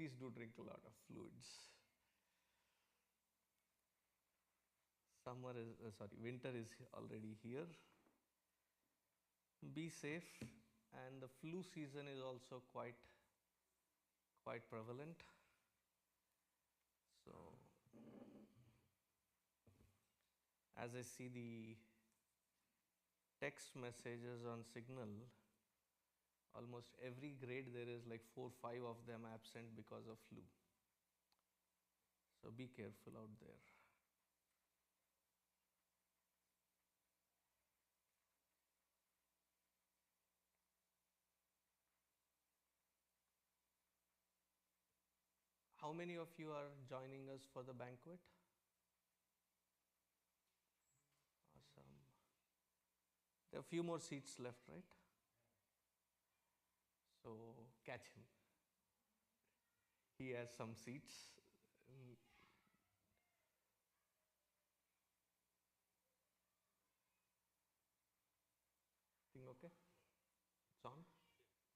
Please do drink a lot of fluids. Winter is already here. Be safe, and the flu season is also quite prevalent. So, as I see the text messages on Signal, almost every grade there is like 4-5 of them absent because of flu. So be careful out there. How many of you are joining us for the banquet? Awesome. There are a few more seats left, right? So catch him. He has some seats. Thing okay? It's on?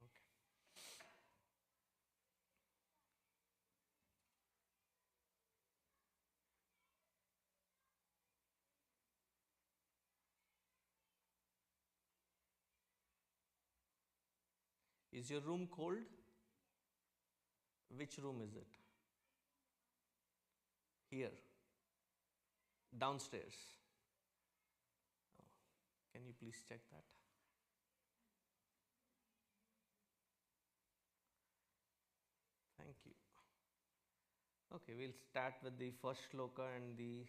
Okay. Is your room cold? Which room is it? Here. Downstairs. Oh, can you please check that? Thank you. Okay, we'll start with the first shloka and the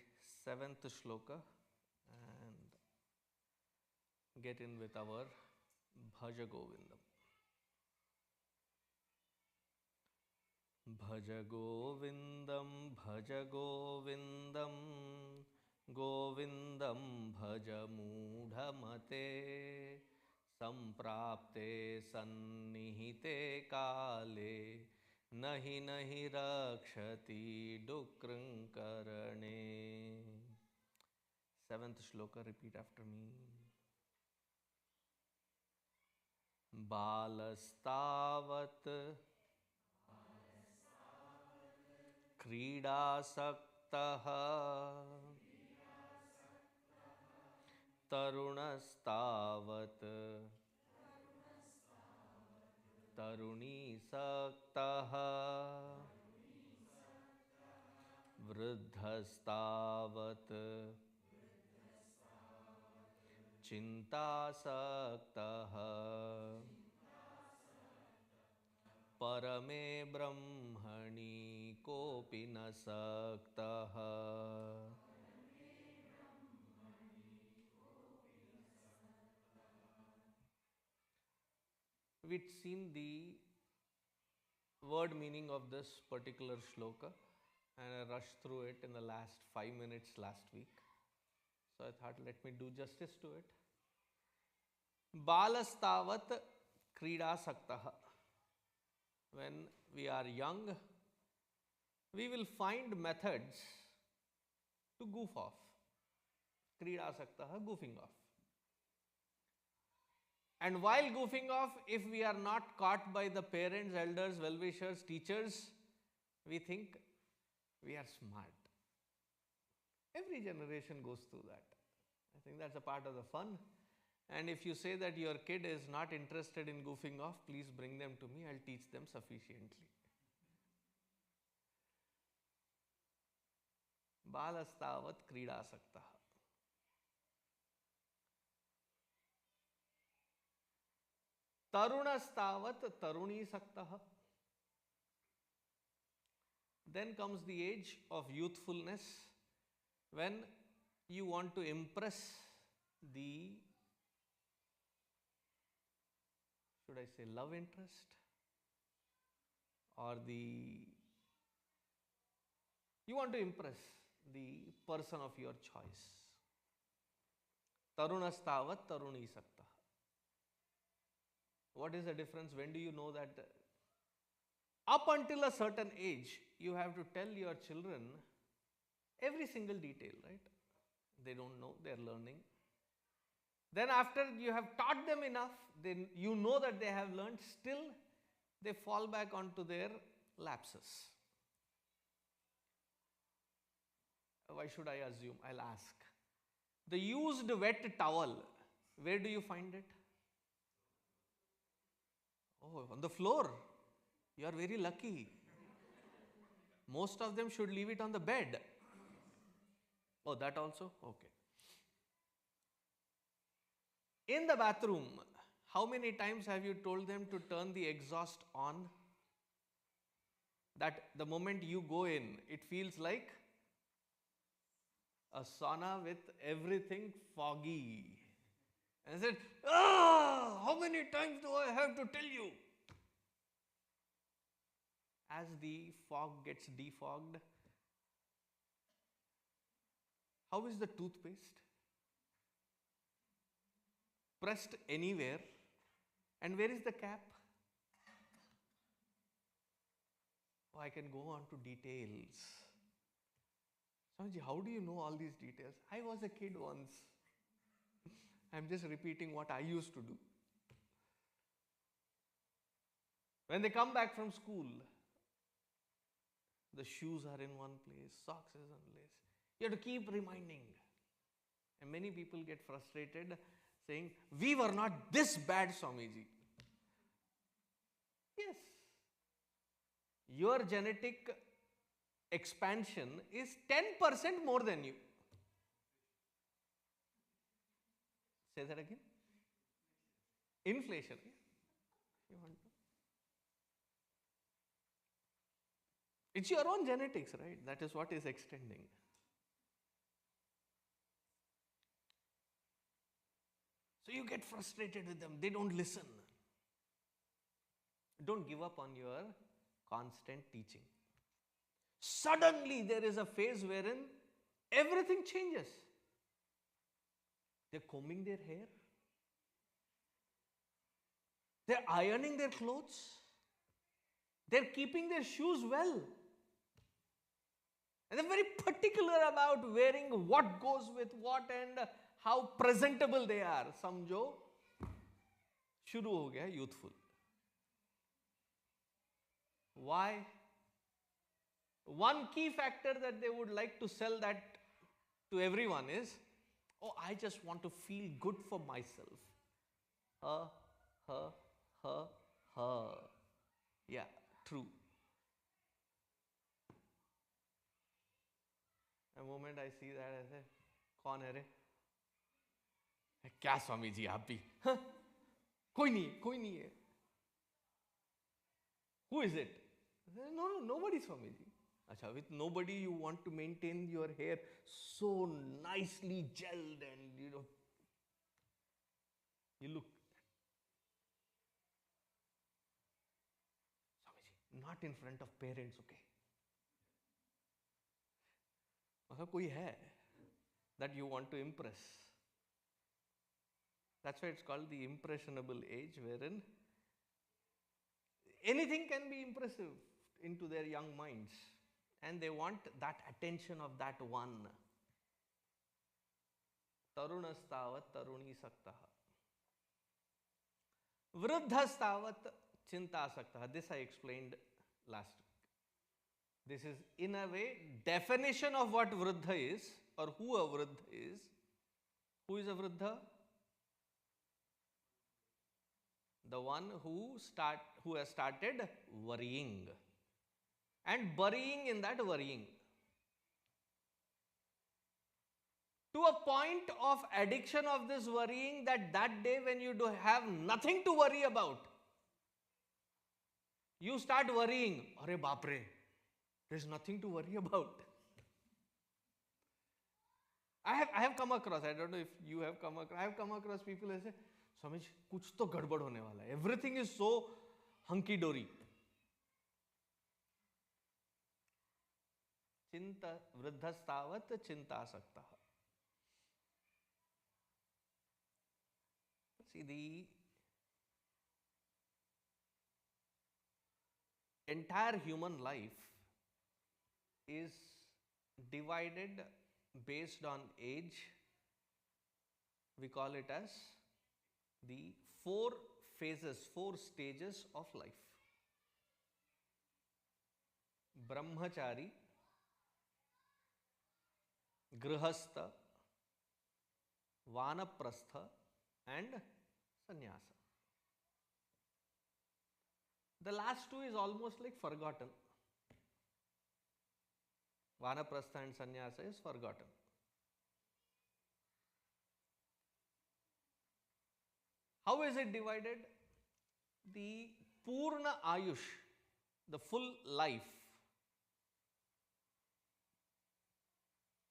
7th shloka and get in with our Bhajagovindam. Bhajagovindam, Bhajagovindam, Govindam Bhajamudhamate, Samprapte Sannihite Kale, Nahi Nahi Rakshati Dukrankarane. 7th shloka, repeat after me. Balastavat क्रीडासक्तः तरुणस्तावत् तरुणीसक्तः वृद्धस्तावत् चिन्तासक्तः परमे ब्रह्मणि कोऽपि न सक्तः. We'd seen the word meaning of this particular shloka and I rushed through it in the last 5 minutes last week. So I thought, let me do justice to it. Balastavat kridasaktaha. When we are young, we will find methods to goof off. Kridasaktaha, goofing off. And while goofing off, if we are not caught by the parents, elders, well-wishers, teachers, we think we are smart. Every generation goes through that. I think that's a part of the fun. And if you say that your kid is not interested in goofing off, please bring them to me. I'll teach them sufficiently. Balastavat kridasaktaha. Tarunastavat tarunisaktaha. Then comes the age of youthfulness when you want to impress the, should I say, love interest or you want to impress the person of your choice. Tarunastavat tarunisaktaha. What is the difference? When do you know that? Up until a certain age, you have to tell your children every single detail, right? They don't know, they are learning. Then after you have taught them enough, then you know that they have learned, still they fall back onto their lapses. Why should I assume? I'll ask. The used wet towel, where do you find it? Oh, on the floor. You are very lucky. Most of them should leave it on the bed. Oh, that also? Okay. In the bathroom, how many times have you told them to turn the exhaust on? That the moment you go in, it feels like a sauna with everything foggy. And I said, how many times do I have to tell you? As the fog gets defogged, how is the toothpaste? Pressed anywhere. And where is the cap? Oh, I can go on to details. Swamiji, how do you know all these details? I was a kid once. I'm just repeating what I used to do. When they come back from school, the shoes are in one place, socks is in place. You have to keep reminding. And many people get frustrated saying, we were not this bad, Swamiji. Yes. Your genetic expansion is 10% more than you. Say that again. Inflation. You want to? It's your own genetics, right? That is what is extending. So you get frustrated with them. They don't listen. Don't give up on your constant teaching. Suddenly there is a phase wherein everything changes. They're combing their hair. They're ironing their clothes. They're keeping their shoes well. And they're very particular about wearing what goes with what and how presentable they are. Samjho, shuru ho gaya youthful. Why? One key factor that they would like to sell that to everyone is, oh, I just want to feel good for myself. Yeah, true. The moment I see that, I say, कौन है रे? क्या स्वामी जी आप भी? कोई नहीं है. Who is it? No, nobody, Swami ji. Acha, with nobody you want to maintain your hair so nicely gelled and you look. Swami ji, not in front of parents, okay? मतलब कोई है that you want to impress. That's why it's called the impressionable age, wherein anything can be impressive into their young minds. And they want that attention of that one. Tarunastavat taruni saktaha. Vruddhastavat chintasaktaha. This I explained last week. This is in a way definition of what vruddha is or who a vruddha is. Who is a vruddha? The one who has started worrying and burying in that worrying. To a point of addiction of this worrying that day when you do have nothing to worry about, you start worrying. Arey baapre, there's nothing to worry about. I have come across, I don't know if you have come across, I have come across people who say, Swami, kuch to gadbad hone wala hai. Everything is so hunky-dory. Chinta vruddhastavat chintasaktaha. See, the entire human life is divided based on age. We call it as the 4 phases, 4 stages of life. Brahmachari, Grihastha, Vanaprastha and Sannyasa. The last two is almost like forgotten. Vanaprastha and Sannyasa is forgotten. How is it divided? The Purna Ayush, the full life.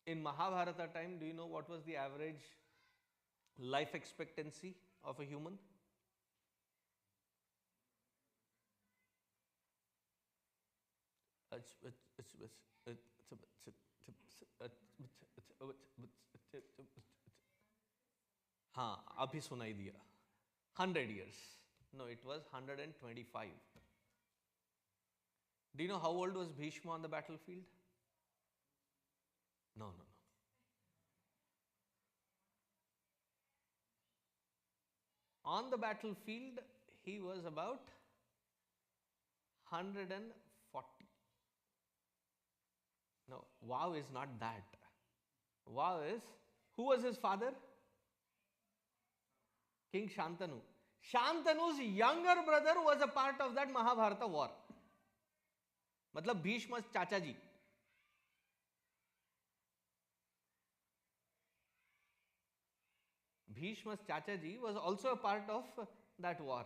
In Mahabharata time, do you know what was the average life expectancy of a human? हाँ अभी सुनाई दिया 100 years. No, it was 125. Do you know how old was Bhishma on the battlefield? No. On the battlefield, he was about 140. No, wow is not that. Wow is, who was his father? King Shantanu. Shantanu's younger brother was a part of that Mahabharata war. मतलब Bhishma's चाचा जी. Bhishma's chacha ji was also a part of that war.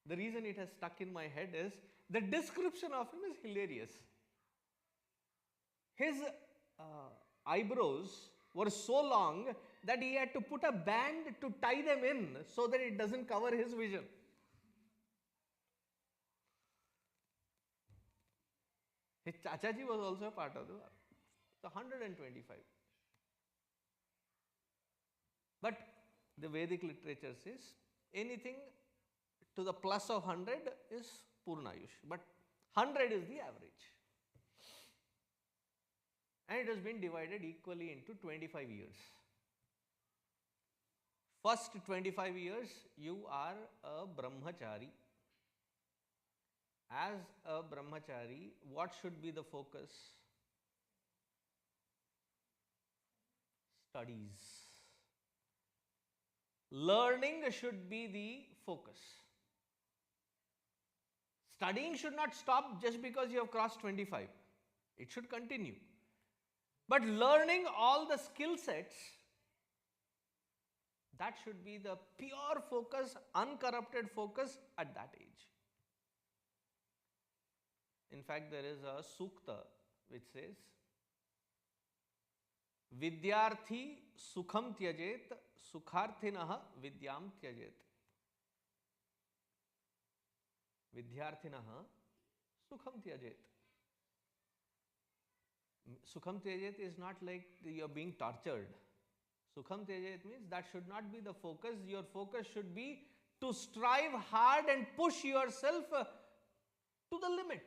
The reason it has stuck in my head is the description of him is hilarious. His eyebrows were so long that he had to put a band to tie them in so that it doesn't cover his vision. His chacha ji was also a part of the war. So 125. But the Vedic literature says anything to the plus of 100 is Purnayush. But 100 is the average. And it has been divided equally into 25 years. First 25 years, you are a brahmachari. As a brahmachari, what should be the focus? Studies. Learning should be the focus. Studying should not stop just because you have crossed 25. It should continue. But learning all the skill sets, that should be the pure focus, uncorrupted focus at that age. In fact, there is a sukta which says, Vidyarthi sukham tyajet, sukharthinaha vidyam tyajet. Vidyarthinaha sukham tyajet. Sukham tyajet is not like you are being tortured. Sukham tyajet means that should not be the focus. Your focus should be to strive hard and push yourself to the limit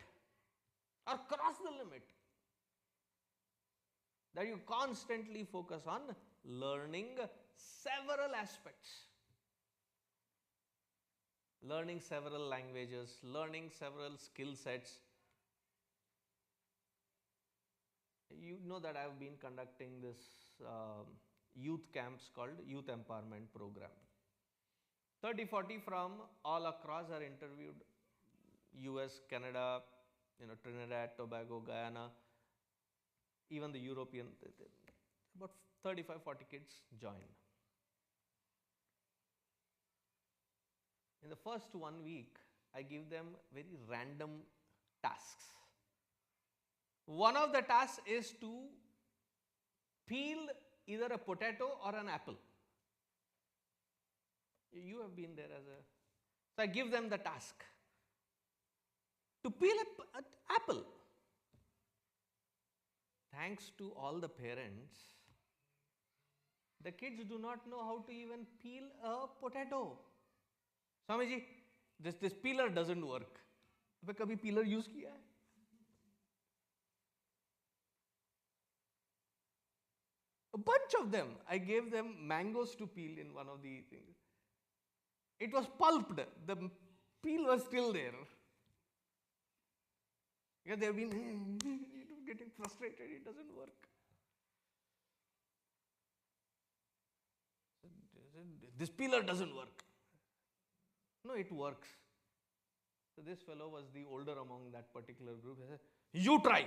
or cross the limit. That you constantly focus on learning several aspects. Learning several languages, learning several skill sets. You know that I have been conducting this youth camps called Youth Empowerment Program. 30-40 from all across are interviewed. US, Canada, Trinidad, Tobago, Guyana, even the European, about 35-40 kids join. In the first 1 week, I give them very random tasks. One of the tasks is to peel either a potato or an apple. You have been there as a... So I give them the task to peel an apple. Thanks to all the parents, the kids do not know how to even peel a potato. Swami ji, this peeler doesn't work. Have you ever peeler use kiya hai? A bunch of them. I gave them mangoes to peel in one of the things. It was pulped. The peel was still there. Because they've been getting frustrated, it doesn't work. This pillar doesn't work. No, it works. So this fellow was the older among that particular group. He said, you try.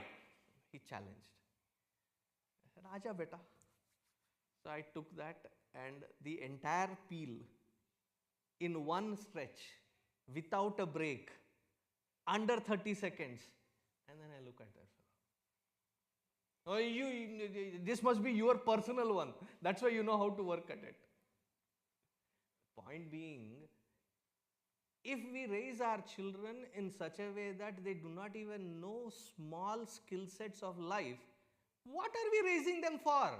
He challenged. I said, Aja beta. So I took that and the entire peel in one stretch, without a break, under 30 seconds. And then I look at that fellow. Oh, this must be your personal one. That's why you know how to work at it. Point being, if we raise our children in such a way that they do not even know small skill sets of life, what are we raising them for?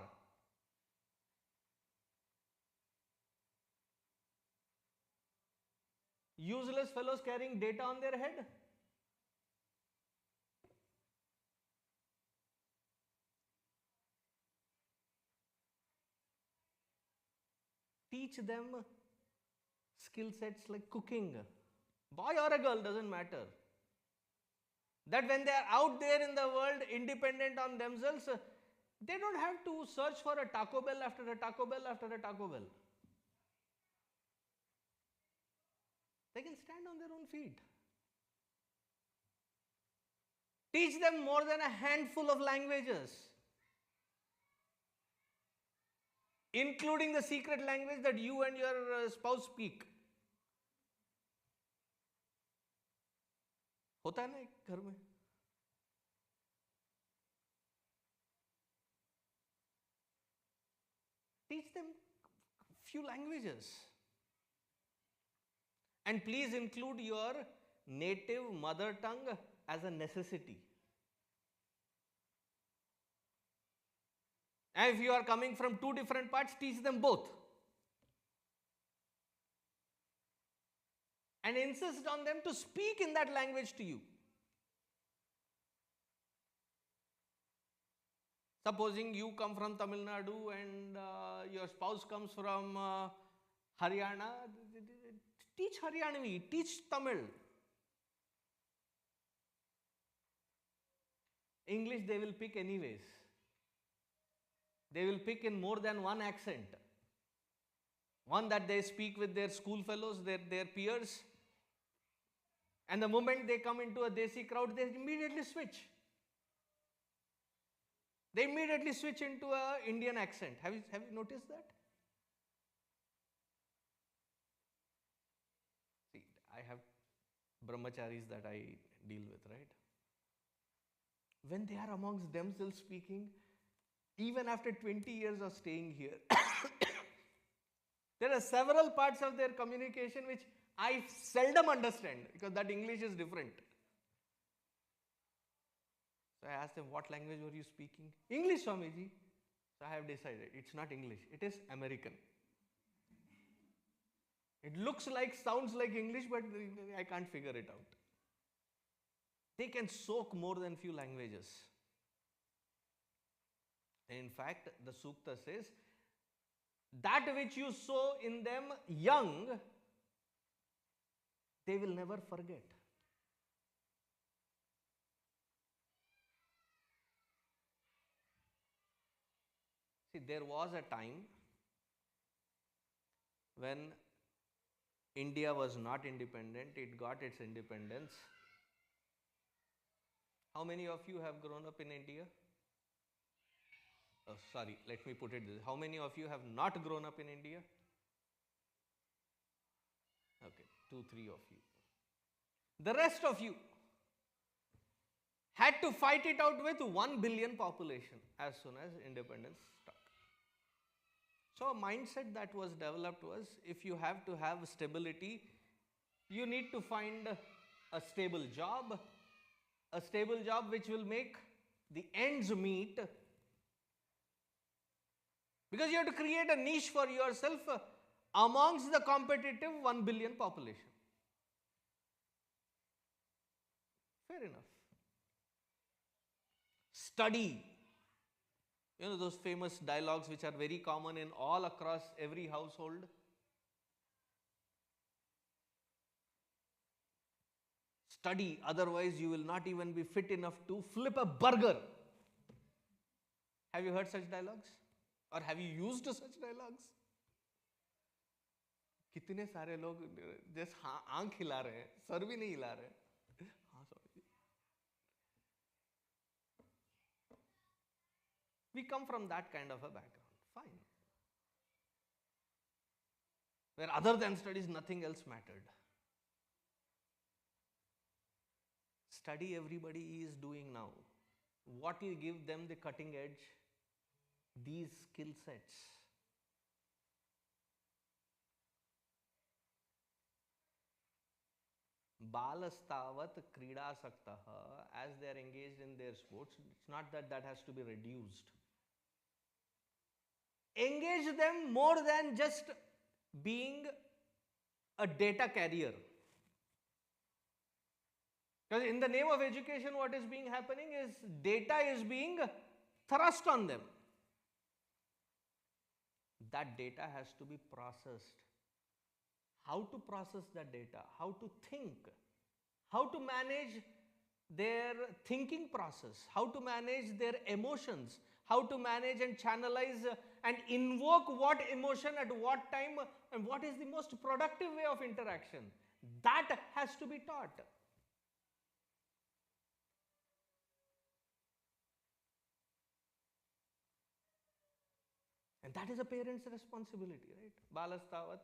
Useless fellows carrying data on their head? Teach them skill sets like cooking. Boy or a girl, doesn't matter. That when they are out there in the world, independent on themselves, they don't have to search for a Taco Bell after a Taco Bell after a Taco Bell. They can stand on their own feet. Teach them more than a handful of languages, including the secret language that you and your spouse speak. होता है ना एक घर में. Teach them few languages. And please include your native mother tongue as a necessity. And if you are coming from two different parts, teach them both. And insist on them to speak in that language to you. Supposing you come from Tamil Nadu and your spouse comes from Haryana, teach Haryanvi, teach Tamil. English they will pick anyways. They will pick in more than one accent. One that they speak with their school fellows, their peers. And the moment they come into a Desi crowd, they immediately switch. They immediately switch into an Indian accent. Have you noticed that? See, I have brahmacharis that I deal with, right? When they are amongst themselves speaking, even after 20 years of staying here, there are several parts of their communication which I seldom understand because that English is different. So I asked them, what language were you speaking? English, Swamiji. So I have decided, it's not English, it is American. It looks like, sounds like English, but I can't figure it out. They can soak more than few languages. In fact, the Sukta says, that which you sow in them young, they will never forget. See, there was a time when India was not independent, it got its independence. How many of you have grown up in India? Oh, sorry, let me put it this way. How many of you have not grown up in India? Okay, 2, 3 of you. The rest of you had to fight it out with 1 billion population as soon as independence struck. So a mindset that was developed was, if you have to have stability, you need to find a stable job which will make the ends meet, because you have to create a niche for yourself amongst the competitive 1 billion population. Fair enough. Study. You know those famous dialogues which are very common in all across every household? Study, otherwise you will not even be fit enough to flip a burger. Have you heard such dialogues? Or have you used such dialogues? कितने सारे लोग जैसे आंख हिला रहे हैं, sir भी नहीं हिला रहे. हाँ स्वामी. We come from that kind of a background. Fine. Where other than studies, nothing else mattered. Study everybody is doing now. What will give them the cutting edge? These skill sets. Balastavat krida saktaha, as they are engaged in their sports, it's not that that has to be reduced. Engage them more than just being a data carrier. Because in the name of education, what is being happening is data is being thrust on them. That data has to be processed. How to process that data, how to think, how to manage their thinking process, how to manage their emotions, how to manage and channelize and invoke what emotion at what time, and what is the most productive way of interaction. That has to be taught. And that is a parent's responsibility, right? Balastavat.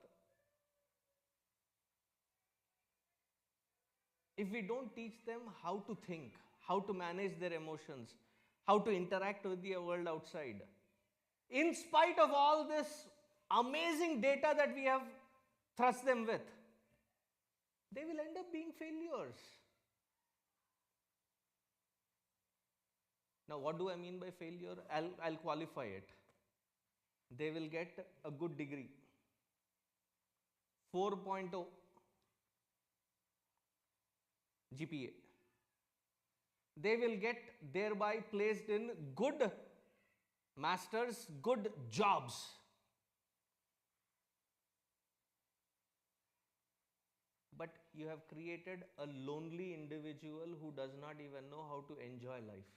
If we don't teach them how to think, how to manage their emotions, how to interact with the world outside, in spite of all this amazing data that we have thrust them with, they will end up being failures. Now, what do I mean by failure? I'll qualify it. They will get a good degree, 4.0 GPA. They will get thereby placed in good masters, good jobs. But you have created a lonely individual who does not even know how to enjoy life.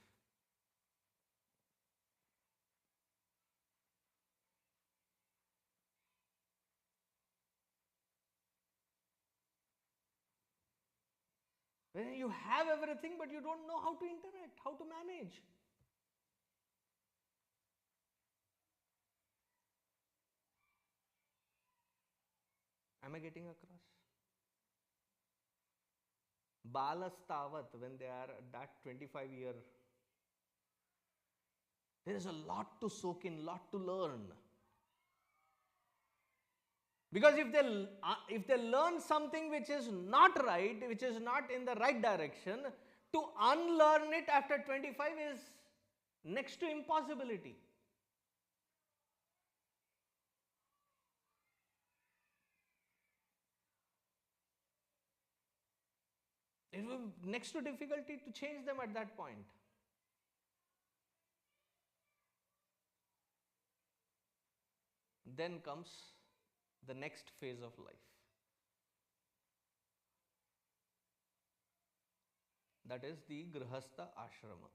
When you have everything, but you don't know how to interact, how to manage. Am I getting across? Balastavat, when they are at that 25-year, there is a lot to soak in, lot to learn. Because if they learn something which is not right, which is not in the right direction, to unlearn it after 25 is next to impossibility. It will be next to difficulty to change them at that point. Then comes the next phase of life. That is the Grihastha Ashrama.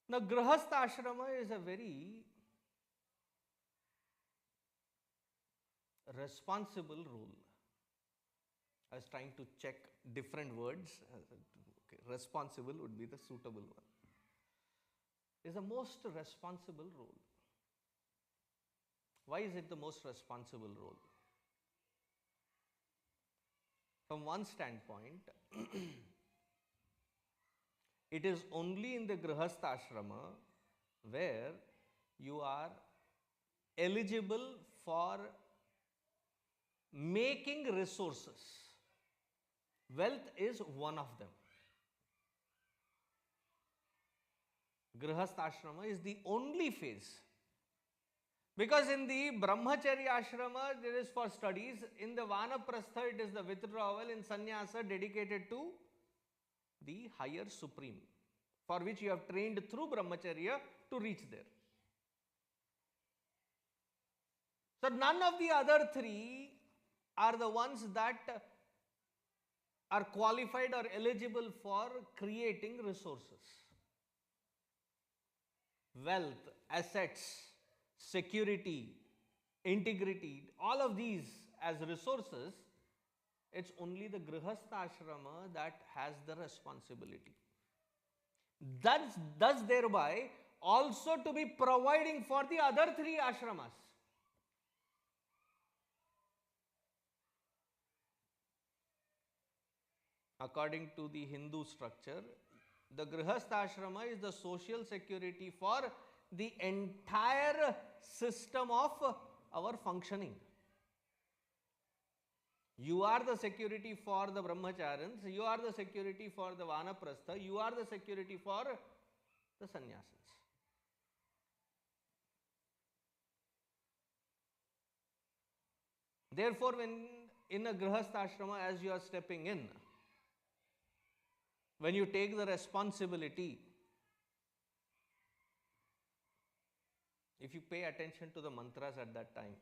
Now, Grihastha Ashrama is a very responsible role. I was trying to check different words. Okay, responsible would be the suitable one. Is the most responsible role. Why is it the most responsible role? From one standpoint, it is only in the Grihastha Ashrama where you are eligible for making resources. Wealth is one of them. Grihastha Ashrama is the only phase. Because in the Brahmacharya Ashrama, there is for studies. In the Vanaprastha, it is the withdrawal. In Sannyasa, dedicated to the higher supreme, for which you have trained through Brahmacharya to reach there. So, none of the other three are the ones that are qualified or eligible for creating resources. Wealth, assets, security, integrity, all of these as resources, it's only the Grihastha Ashrama that has the responsibility. Thus thereby also to be providing for the other three ashramas. According to the Hindu structure, the Grihastha Ashrama is the social security for the entire system of our functioning. You are the security for the brahmacharins, you are the security for the vanaprastha, you are the security for the sannyasins. Therefore, when in a grihastha ashrama, as you are stepping in, when you take the responsibility, if you pay attention to the mantras at that time,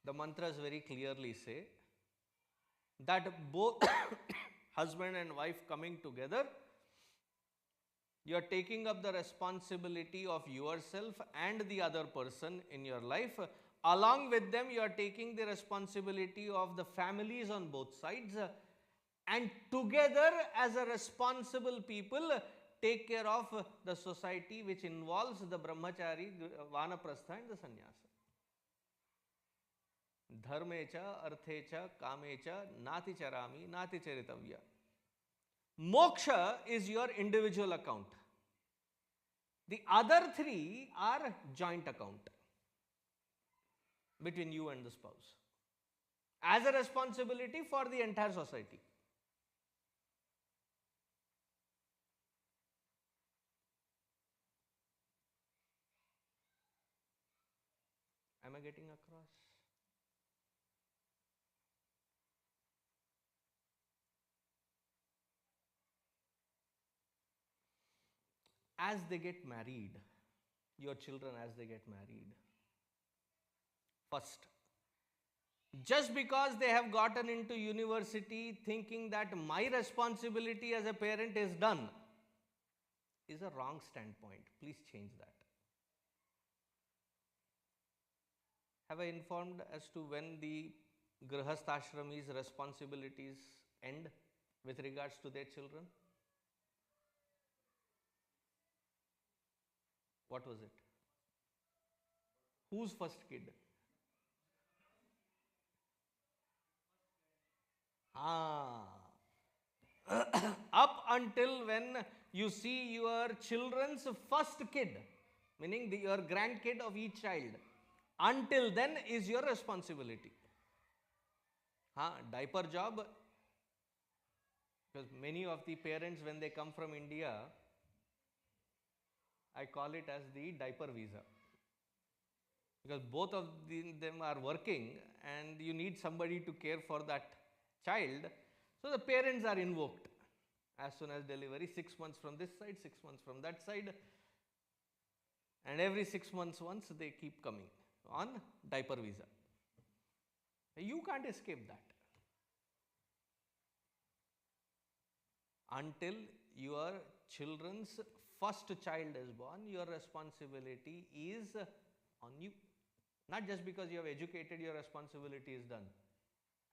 the mantras very clearly say that both husband and wife coming together, you are taking up the responsibility of yourself and the other person in your life. Along with them, you are taking the responsibility of the families on both sides, and together as a responsible people take care of the society, which involves the brahmachari, vanaprastha and the sannyasa. Dharmecha, arthecha, kamecha, nati charami, nati charitavya. Moksha is your individual account. The other three are joint account between you and the spouse, as a responsibility for the entire society. Am I getting across? As they get married, your children as they get married, first, just because they have gotten into university thinking that my responsibility as a parent is done, is a wrong standpoint. Please change that. Have I informed as to when the Grihastha Ashrami's responsibilities end with regards to their children? What was it? Whose first kid? Up until when you see your children's first kid, meaning your grandkid of each child, until then is your responsibility. Diaper job, because many of the parents, when they come from India, I call it as the diaper visa, because both of them are working and you need somebody to care for that child. So the parents are invoked as soon as delivery, 6 months from this side, 6 months from that side, and every 6 months once they keep coming on diaper visa. You can't escape that. Until your children's first child is born, your responsibility is on you. Not just because you have educated, your responsibility is done.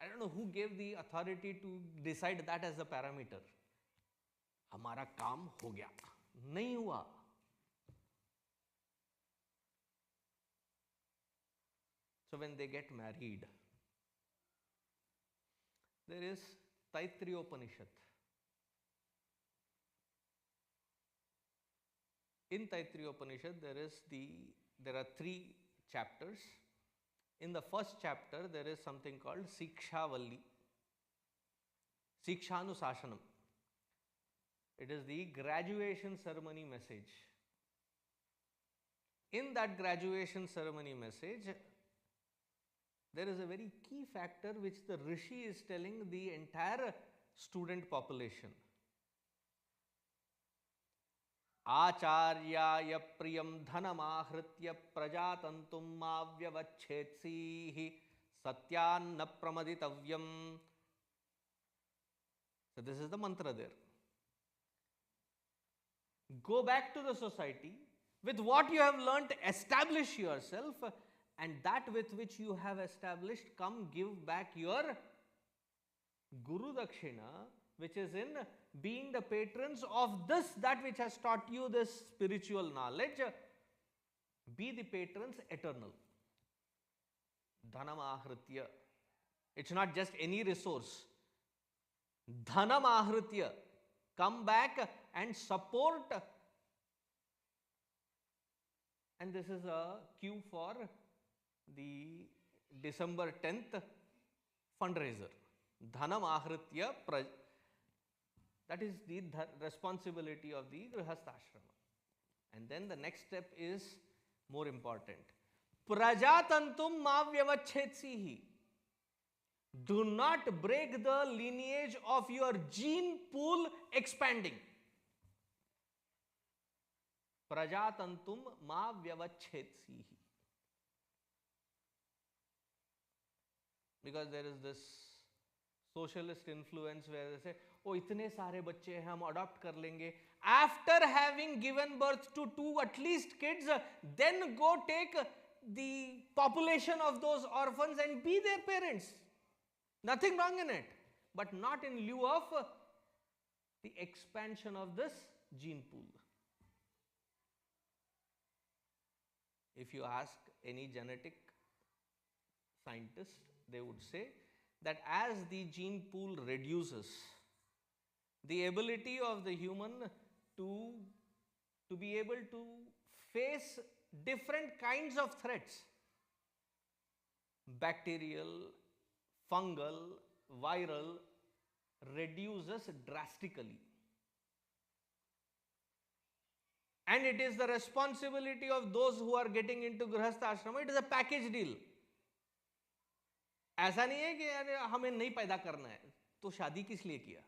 I don't know who gave the authority to decide that as a parameter. हमारा काम हो गया, नहीं हुआ. So when they get married, there is Taittiriya Upanishad. In Taittiriya Upanishad, there are 3 chapters. In the first chapter, there is something called Sikshavalli, Sikshanusasanam. It is the graduation ceremony message. In that graduation ceremony message, there is a very key factor which the Rishi is telling the entire student population. Acharyaya priyam dhanamahritya prajatantum avyavachhetsi Satyanna pramaditavyam. So this is the mantra there. Go back to the society with what you have learnt, establish yourself, and that with which you have established, come give back your Guru Dakshina, which is in being the patrons of this, that which has taught you this spiritual knowledge. Be the patrons eternal. Dhanam ahritya. It's not just any resource. Dhanam ahritya. Come back and support. And this is a cue for the December 10th fundraiser. Dhanam ahritya. That is the responsibility of the Grihastha-ashrama. And then the next step is more important. Prajatantum ma vyavachhetsihi. Do not break the lineage of your gene pool expanding. Prajatantum ma vyavachhetsihi. Because there is this socialist influence where they say, oh, itne sare bacche hain, hum adopt kar lenge. After having given birth to 2 at least kids, then go take the population of those orphans and be their parents. Nothing wrong in it, but not in lieu of the expansion of this gene pool. If you ask any genetic scientist, they would say that as the gene pool reduces, the ability of the human to be able to face different kinds of threats, bacterial, fungal, viral, reduces drastically. And it is the responsibility of those who are getting into Grihastha Ashrama. It is a package deal. ऐसा नहीं है कि यार हमें नहीं पैदा करना है तो शादी किस लिए किया.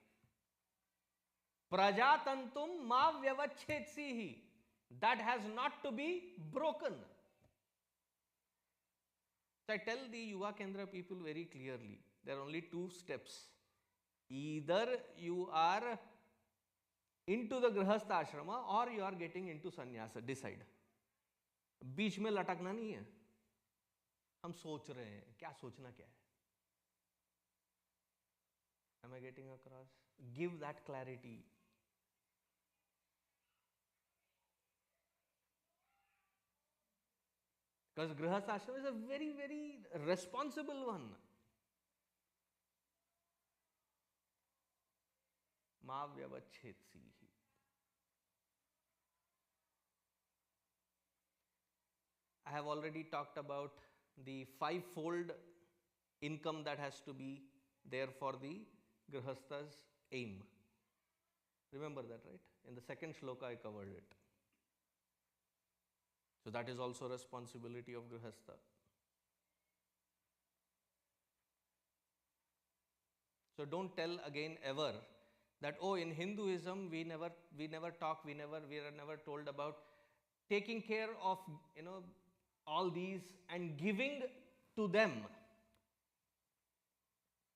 Prajatantum ma vyavachhetsihi. That has not to be broken. So I tell the Yuva Kendra people very clearly, there are only 2 steps. Either you are into the Grihastha Ashrama or you are getting into sannyasa. Decide. बीच में लटकना नहीं है. हम सोच रहे हैं, क्या सोचना क्या है? Am I getting across? Give that clarity. Because Grihastha Ashrama is a very, very responsible one. Ma vyavachhetsihi. I have already talked about the 5-fold income that has to be there for the Grihastha's aim. Remember that, right? In the second shloka I covered it. So that is also responsibility of Grihastha. So don't tell again ever that, oh, in Hinduism we never talk, we are never told about taking care of, all these and giving to them.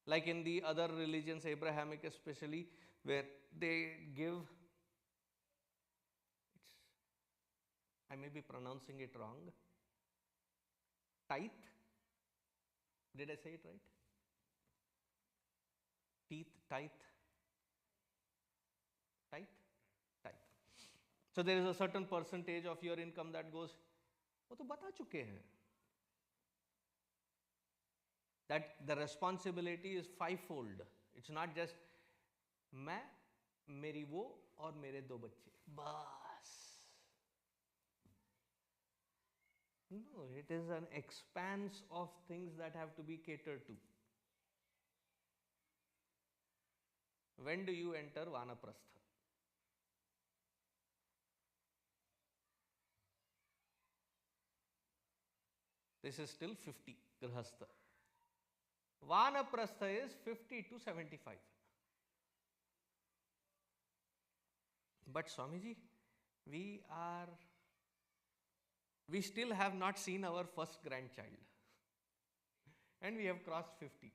Like in the other religions, Abrahamic especially, where they give, I may be pronouncing it wrong, tithe. Did I say it right? Tithe. So there is a certain percentage of your income that goes, वो तो बता चुके हैं. That the responsibility is 5-fold. It's not just मैं, मेरी वो और मेरे 2 बच्चे. बस. No, it is an expanse of things that have to be catered to. When do you enter Vanaprastha? This is still 50 Grihastha. Vanaprastha is 50 to 75. But Swamiji, we still have not seen our first grandchild. and we have crossed 50.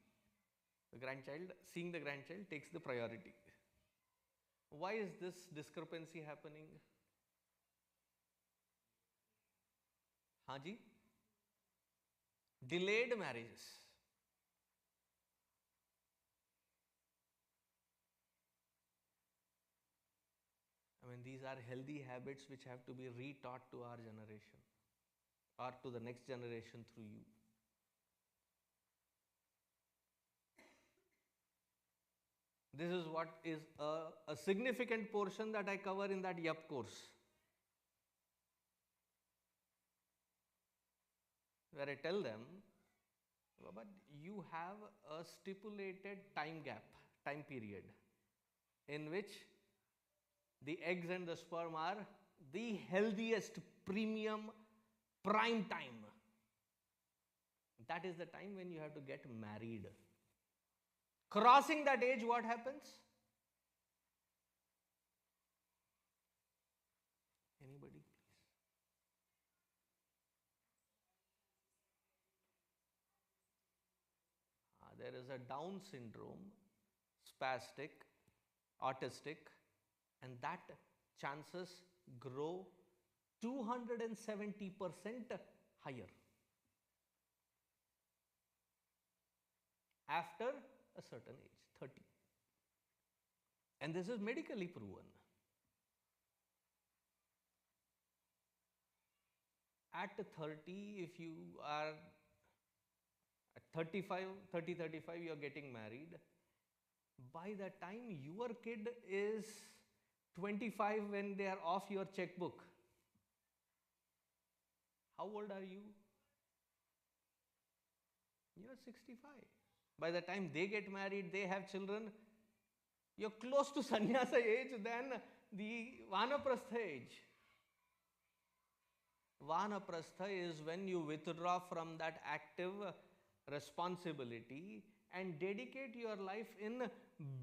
The grandchild, seeing the grandchild takes the priority. Why is this discrepancy happening? Haji? Delayed marriages. I mean, these are healthy habits which have to be retaught to our generation or to the next generation through you. This is what is a significant portion that I cover in that YUP course, where I tell them, but you have a stipulated time gap, time period, in which the eggs and the sperm are the healthiest, premium, prime time. That is the time when you have to get married. Crossing that age, what happens? Anybody, please? There is a Down syndrome, spastic, autistic, and that chances grow 270% higher after a certain age, 30. And this is medically proven. At 30, if you are at 30, 35, you are getting married. By the time your kid is 25, when they are off your checkbook, how old are you? You are 65. By the time they get married, they have children, you're close to sannyasa age than the vanaprastha age. Vanaprastha is when you withdraw from that active responsibility and dedicate your life in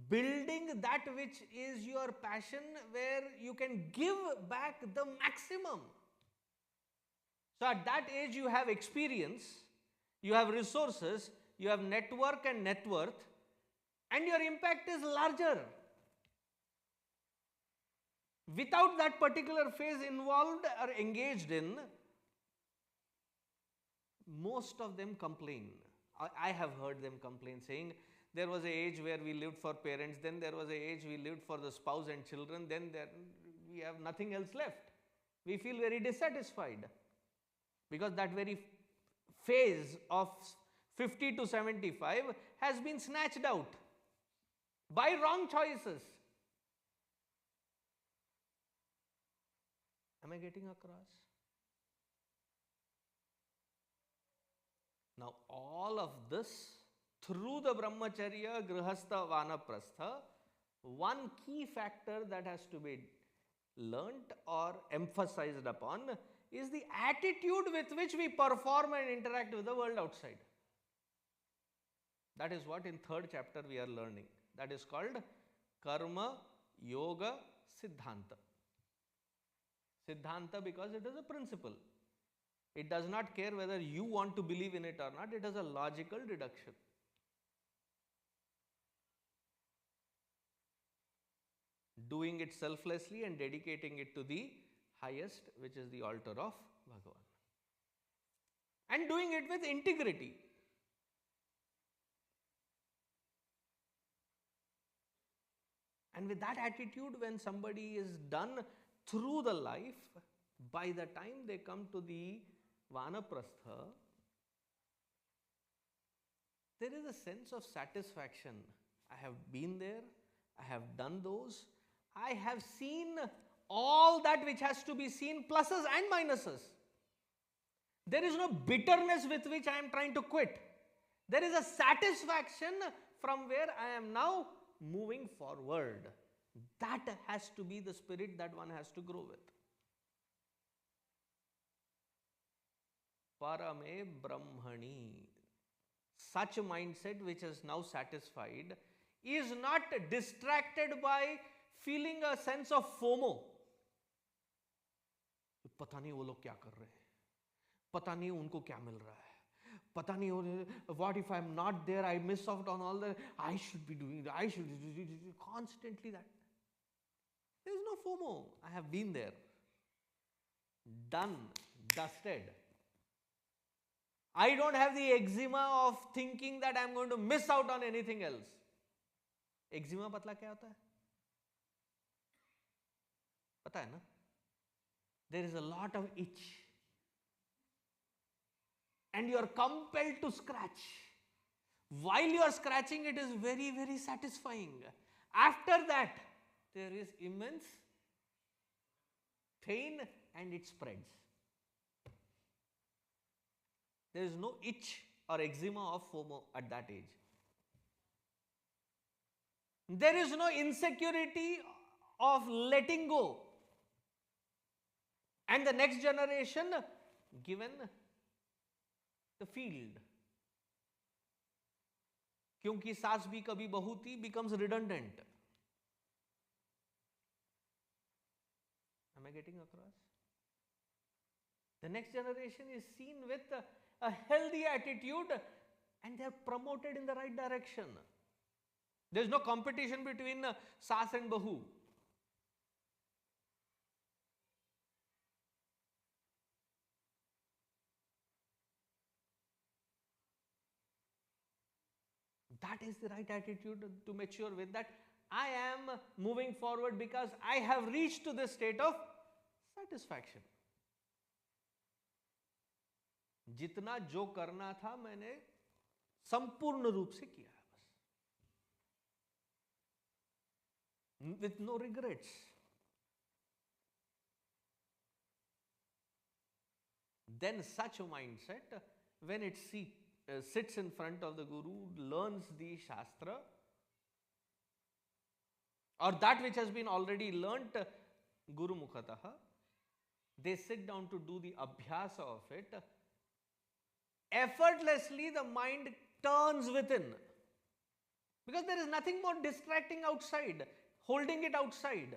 building that which is your passion, where you can give back the maximum. So at that age you have experience, you have resources, you have network and net worth, and your impact is larger. Without that particular phase involved or engaged in, most of them complain. I have heard them complain, saying, there was an age where we lived for parents, then there was an age we lived for the spouse and children, then we have nothing else left. We feel very dissatisfied because that very phase of 50 to 75 has been snatched out by wrong choices. Am I getting across? Now all of this through the brahmacharya, grihastha, vanaprastha, one key factor that has to be learnt or emphasized upon is the attitude with which we perform and interact with the world outside. That is what in 3rd chapter we are learning. That is called Karma Yoga Siddhanta. Siddhanta because it is a principle. It does not care whether you want to believe in it or not. It is a logical deduction. Doing it selflessly and dedicating it to the highest, which is the altar of Bhagavan. And doing it with integrity. And with that attitude, when somebody is done through the life, by the time they come to the vanaprastha, there is a sense of satisfaction. I have been there, I have done those, I have seen all that which has to be seen, pluses and minuses. There is no bitterness with which I am trying to quit. There is a satisfaction from where I am now moving forward. That has to be the spirit that one has to grow with. Parame Brahmani. Such a mindset which is now satisfied is not distracted by feeling a sense of FOMO. पता नहीं वो लोग क्या कर रहे हैं, पता नहीं उनको क्या मिल रहा है, Pata nahi ho raha, what if I'm not there, I miss out on all the, I should be doing that, I should, constantly that. There is no FOMO. I have been there. Done, dusted. I don't have the eczema of thinking that I'm going to miss out on anything else. Eczema patla kya hota hai? Pata hai na? There is a lot of itch. And you are compelled to scratch. While you are scratching, it is very, very satisfying. After that, there is immense pain and it spreads. There is no itch or eczema of FOMO at that age. There is no insecurity of letting go. And the next generation given the field. क्योंकि सास भी कभी बहू थी becomes redundant. Am I getting across? The next generation is seen with a healthy attitude and they are promoted in the right direction. There is no competition between saas and bahu. That is the right attitude to mature with, that I am moving forward because I have reached to this state of satisfaction. जितना जो करना था मैंने संपूर्ण रूप से किया है बस, with no regrets. Then such a mindset, when it sits in front of the Guru, learns the Shastra or that which has been already learnt Guru Mukhataha, they sit down to do the abhyasa of it. Effortlessly the mind turns within, because there is nothing more distracting outside, holding it outside.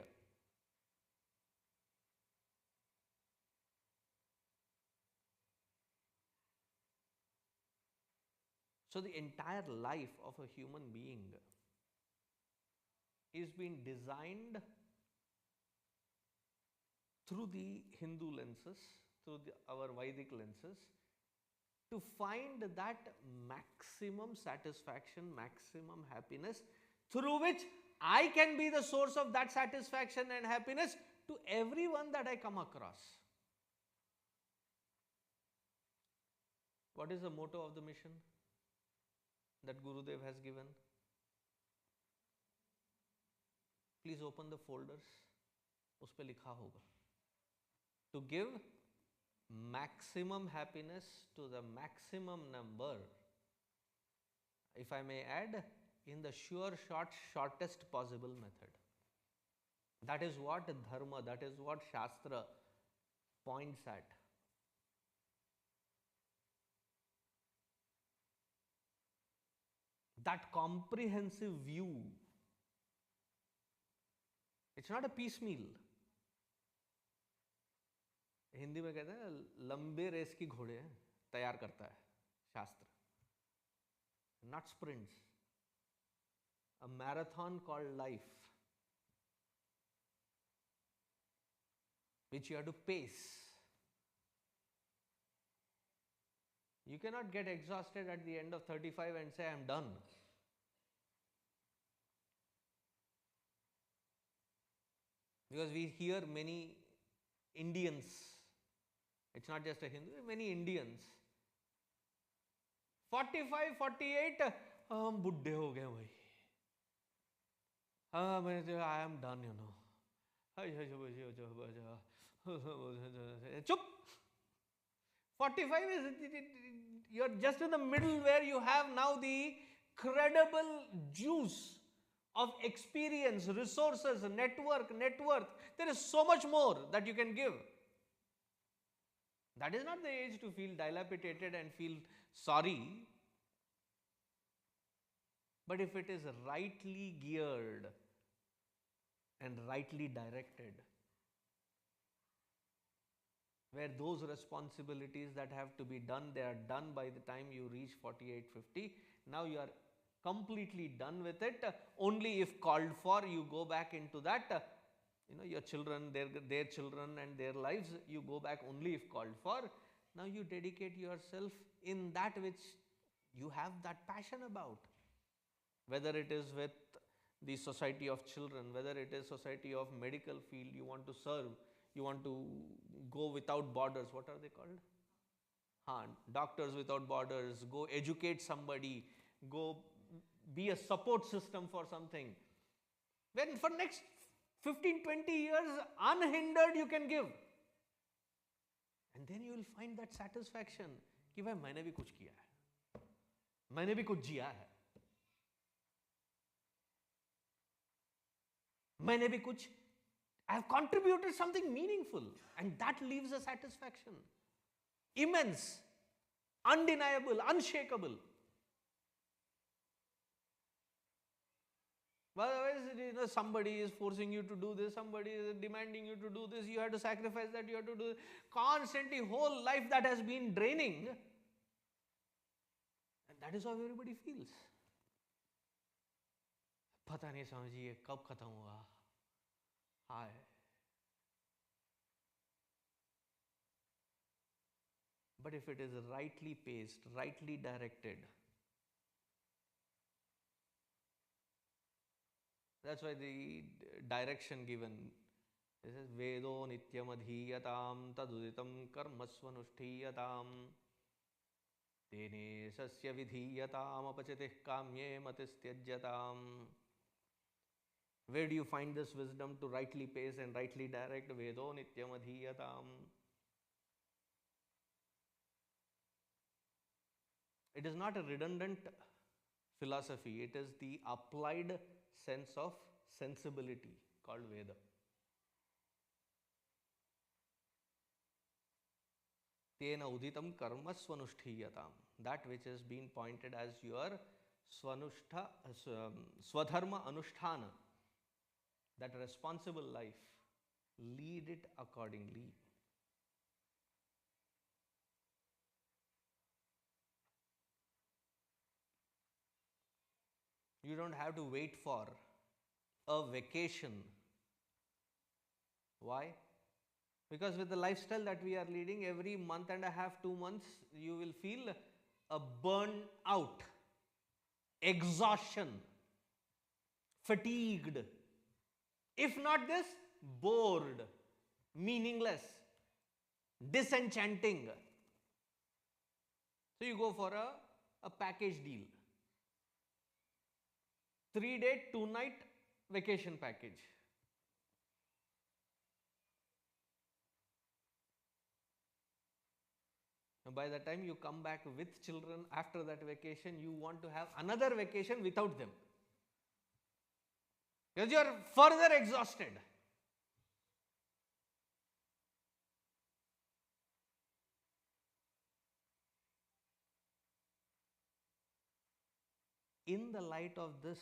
So the entire life of a human being is being designed through the Hindu lenses, through our Vedic lenses, to find that maximum satisfaction, maximum happiness, through which I can be the source of that satisfaction and happiness to everyone that I come across. What is the motto of the mission that Gurudev has given? Please open the folders. उस पे लिखा होगा. To give maximum happiness to the maximum number, if I may add, in the shortest possible method. That is what dharma, that is what Shastra points at. That comprehensive view. It's not a piecemeal. Hindi में कहते हैं लंबे race की घोड़े तैयार करता है शास्त्र, not sprints. A marathon called life, which you have to pace. You cannot get exhausted at the end of 35 and say, I am done. Because we hear many Indians, it's not just a Hindu, many Indians, 45, 48, हम बुड्ढे हो गए भाई, I am done, you know. चुप. 45 is, you're just in the middle where you have now the credible juice of experience, resources, network, net worth. There is so much more that you can give. That is not the age to feel dilapidated and feel sorry. But if it is rightly geared and rightly directed, where those responsibilities that have to be done, they are done by the time you reach 48, 50. Now you are completely done with it. Only if called for, you go back into that. Your children, their children and their lives, you go back only if called for. Now you dedicate yourself in that which you have that passion about. Whether it is with the society of children, whether it is society of medical field, you want to serve, you want to go without borders. What are they called? Doctors without borders. Go educate somebody. Go be a support system for something. When for next 15, 20 years, unhindered you can give. And then you will find that satisfaction कि भाई मैंने भी कुछ किया है, मैंने भी कुछ जिया है, मैंने भी कुछ, I have contributed something meaningful, and that leaves a satisfaction. Immense, undeniable, unshakable. Otherwise, somebody is forcing you to do this, somebody is demanding you to do this, you have to sacrifice that, you have to do this. Constantly, whole life that has been draining. And that is how everybody feels. पता नहीं समझिए कब खत्म होगा. हाय. But if it is rightly paced, rightly directed, that's why the direction given, this is Vedo Nityam Adhiyatam Taduditam Karmasvanushthiyatam Tene Sasya Vidhiyatam Apachatih Kamye Matistyajyatam. Where do you find this wisdom to rightly pace and rightly direct? Vedo Nityam Adhiyatam. It is not a redundant philosophy, it is the applied sense of sensibility called Veda. Tena uditam karma swanushthiyatam. That which has been pointed as your swadharma anusthana, that responsible life, lead it accordingly. You don't have to wait for a vacation. Why? Because with the lifestyle that we are leading, every month and a half, 2 months, you will feel a burnout, exhaustion, fatigued. If not this, bored, meaningless, disenchanting. So you go for a package deal. 3-day, 2-night vacation package. Now by the time you come back with children after that vacation, you want to have another vacation without them. Because you are further exhausted. In the light of this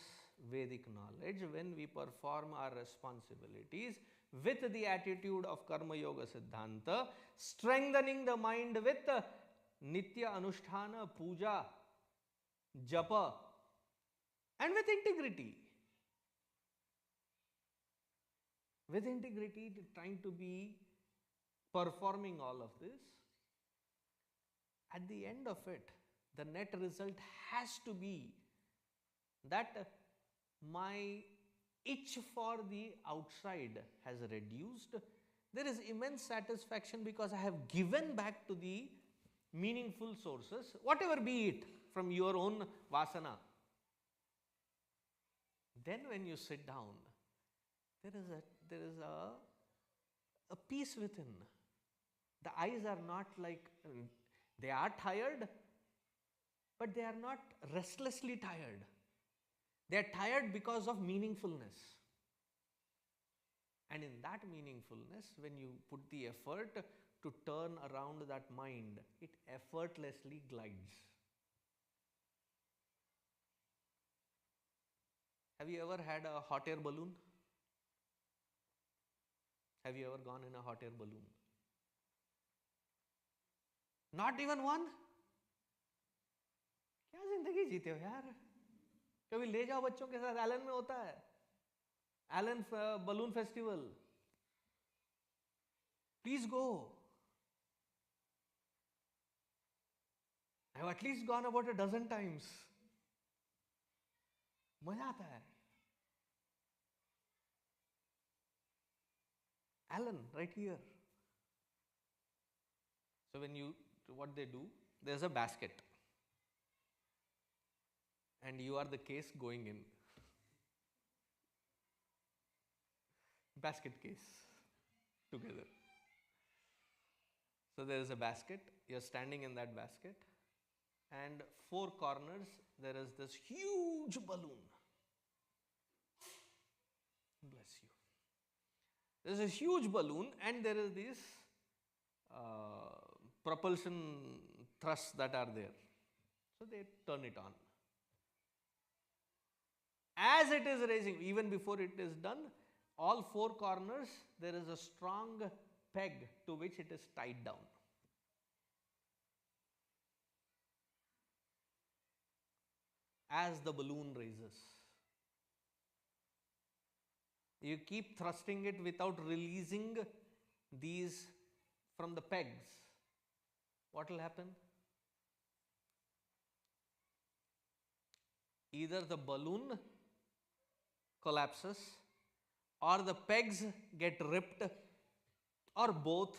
Vedic knowledge, when we perform our responsibilities with the attitude of Karma Yoga Siddhanta, strengthening the mind with Nitya Anusthana, Puja, Japa, and with integrity. With integrity, trying to be performing all of this, at the end of it, the net result has to be that my itch for the outside has reduced. There is immense satisfaction because I have given back to the meaningful sources, whatever be it, from your own vasana. Then when you sit down, there is a peace within. The eyes are not like, they are tired, but they are not restlessly tired. They are tired because of meaningfulness. And in that meaningfulness, when you put the effort to turn around that mind, it effortlessly glides. Have you ever had a hot air balloon? Have you ever gone in a hot air balloon? Not even one? क्या जिंदगी जीते हो यार? कभी ले जाओ बच्चों के साथ, एलन में होता है, एलन balloon festival. Please go. I have at least gone about a dozen times. मजा आता है. Alan, right here. So what they do, there's a basket. And you are the case going in. Basket case. Together. So there is a basket. You're standing in that basket. And 4 corners, there is this huge balloon. Bless you. There's a huge balloon and there is these propulsion thrusts that are there. So they turn it on. As it is raising, even before it is done, all 4 corners, there is a strong peg to which it is tied down. As the balloon raises, you keep thrusting it without releasing these from the pegs. What will happen? Either the balloon collapses or the pegs get ripped or both.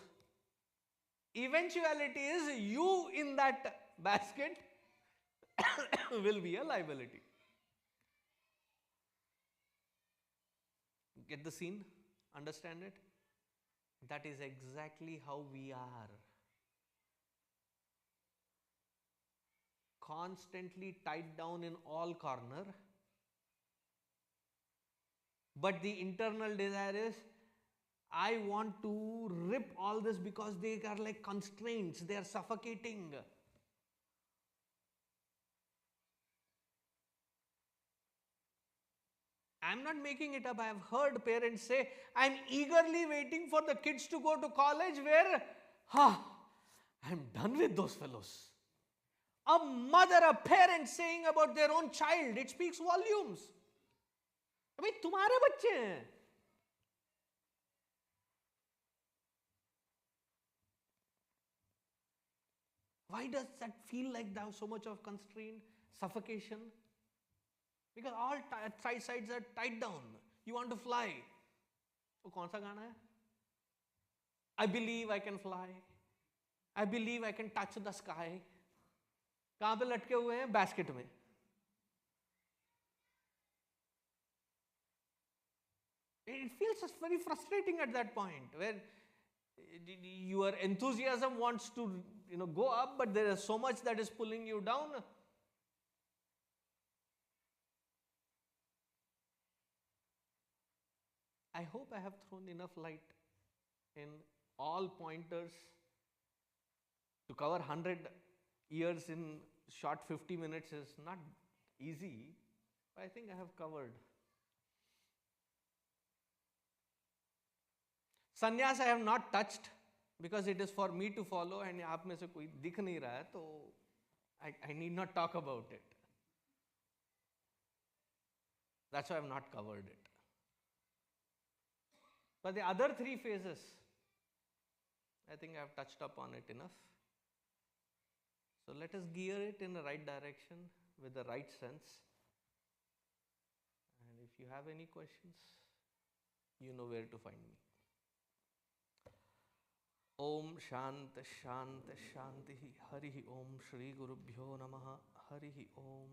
Eventuality is you in that basket will be a liability. Get the scene? Understand it? That is exactly how we are. Constantly tied down in all corner. But the internal desire is, I want to rip all this because they are like constraints, they are suffocating. I'm not making it up. I have heard parents say, I'm eagerly waiting for the kids to go to college where, I'm done with those fellows. A mother, a parent saying about their own child, it speaks volumes. भाई तुम्हारे बच्चे हैं. Why does that feel like there so much of constraint, suffocation? Because all sides are tied down. You want to fly. वो कौन सा गाना है? I believe I can fly. I believe I can touch the sky. कहाँ पे लटके हुए हैं? Basket में. It feels very frustrating at that point where your enthusiasm wants to go up, but there is so much that is pulling you down. I hope I have thrown enough light in all pointers. To cover 100 years in short 50 minutes is not easy, but I think I have covered. Sannyas I have not touched because it is for me to follow and आप में से कोई दिख नहीं रहा है, तो I need not talk about it. That's why I have not covered it. But the other 3 phases, I think I have touched upon it enough. So let us gear it in the right direction with the right sense. And if you have any questions, you know where to find me. Om Shant Shant Shanti Harihi Om Shri Gurubhyo Namaha Harihi Om.